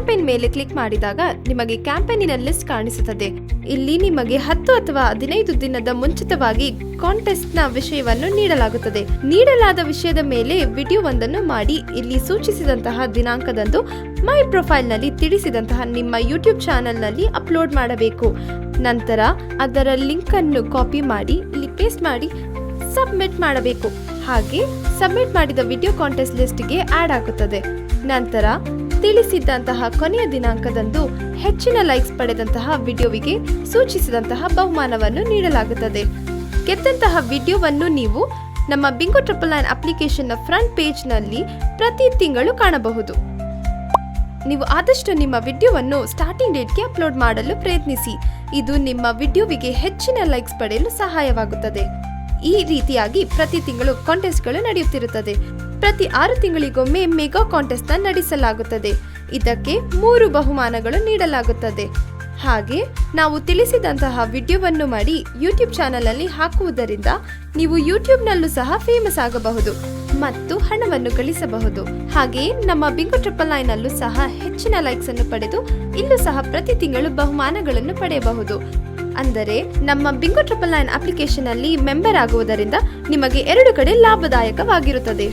Campaign ಮೇಲೆ click ಮಾಡಿದಾಗ ನಿಮಗೆ ಕ್ಯಾಂಪೇನಿನ ಲಿಸ್ಟ್ ಕಾಣಿಸುತ್ತದೆ. ಇಲ್ಲಿ ನಿಮಗೆ 10 ಅಥವಾ 15 ದಿನದ ಮುಂಚಿತವಾಗಿ ಕಾಂಟೆಸ್ಟ್ನ ವಿಷಯವನ್ನು ನೀಡಲಾಗುತ್ತದೆ. ನೀಡಲಾದ ವಿಷಯದ ಮೇಲೆ ವಿಡಿಯೋವೊಂದನ್ನು ಮಾಡಿ ಇಲ್ಲಿ ಸೂಚಿಸಿದಂತಹ ದಿನಾಂಕದಂದು ಮೈ ಪ್ರೊಫೈಲ್ನಲ್ಲಿ ತಿಳಿಸಿದಂತಹ ನಿಮ್ಮ ಯೂಟ್ಯೂಬ್ ಚಾನೆಲ್ನಲ್ಲಿ ಅಪ್ಲೋಡ್ ಮಾಡಬೇಕು. ನಂತರ ಅದರ ಲಿಂಕ್ ಅನ್ನು ಕಾಪಿ ಮಾಡಿ ಇಲ್ಲಿ ಪೇಸ್ಟ್ ಮಾಡಿ ಸಬ್ಮಿಟ್ ಮಾಡಬೇಕು. ಹಾಗೆ ಸಬ್ಮಿಟ್ ಮಾಡಿದ ವಿಡಿಯೋ ಕಾಂಟೆಸ್ಟ್ ಲಿಸ್ಟ್ಗೆ ಆಡ್ ಆಗುತ್ತದೆ. ನಂತರ ತಿಳಿಸಿದಂತಹ ಕೊನೆಯ ದಿನಾಂಕದಂದು ಹೆಚ್ಚಿನ ಲೈಕ್ಸ್ ಪಡೆದಂತಹ ವಿಡಿಯೋವಿಗೆ ಸೂಚಿಸಿದಂತಹ ಬಹುಮಾನವನ್ನು ನೀಡಲಾಗುತ್ತದೆ. ಗೆದ್ದಂತಹ ವಿಡಿಯೋವನ್ನು ನೀವು ನಮ್ಮ ಬಿಂಗೋ 999 ಅಪ್ಲಿಕೇಶನ್ನ ಫ್ರಂಟ್ ಪೇಜ್ನಲ್ಲಿ ಪ್ರತಿ ತಿಂಗಳು ಕಾಣಬಹುದು. ನೀವು ಆದಷ್ಟು ನಿಮ್ಮ ವಿಡಿಯೋವನ್ನು ಸ್ಟಾರ್ಟಿಂಗ್ ಡೇಟ್ಗೆ ಅಪ್ಲೋಡ್ ಮಾಡಲು ಪ್ರಯತ್ನಿಸಿ. ಇದು ನಿಮ್ಮ ವಿಡಿಯೋವಿಗೆ ಹೆಚ್ಚಿನ ಲೈಕ್ಸ್ ಪಡೆಯಲು ಸಹಾಯವಾಗುತ್ತದೆ. ಈ ರೀತಿಯಾಗಿ ಪ್ರತಿ ತಿಂಗಳು ಕಾಂಟೆಸ್ಟ್ಗಳು ನಡೆಯುತ್ತಿರುತ್ತದೆ. ಪ್ರತಿ 6 ತಿಂಗಳಿಗೊಮ್ಮೆ ಮೆಗಾ ಕಾಂಟೆಸ್ಟ್ ನಡೆಸಲಾಗುತ್ತದೆ. ಇದಕ್ಕೆ 3 ಬಹುಮಾನಗಳು ನೀಡಲಾಗುತ್ತದೆ. ಹಾಗೆ ನಾವು ತಿಳಿಸಿದಂತಹ ವಿಡಿಯೋವನ್ನು ಮಾಡಿ ಯೂಟ್ಯೂಬ್ ಚಾನೆಲ್ ಅಲ್ಲಿ ಹಾಕುವುದರಿಂದ ನೀವು ಯೂಟ್ಯೂಬ್ನಲ್ಲೂ ಸಹ ಫೇಮಸ್ ಆಗಬಹುದು ಮತ್ತು ಹಣವನ್ನು ಗಳಿಸಬಹುದು. ಹಾಗೆಯೇ ನಮ್ಮ ಬಿಂಗೋ 999 ಅಲ್ಲೂ ಸಹ ಹೆಚ್ಚಿನ ಲೈಕ್ಸ್ ಅನ್ನು ಪಡೆದು ಇಲ್ಲೂ ಸಹ ಪ್ರತಿ ತಿಂಗಳು ಬಹುಮಾನಗಳನ್ನು ಪಡೆಯಬಹುದು. ಅಂದರೆ ನಮ್ಮ ಬಿಂಗೋ 999 ಅಪ್ಲಿಕೇಶನ್ ಅಲ್ಲಿ ಮೆಂಬರ್ ಆಗುವುದರಿಂದ ನಿಮಗೆ 2 ಕಡೆ ಲಾಭದಾಯಕವಾಗಿರುತ್ತದೆ.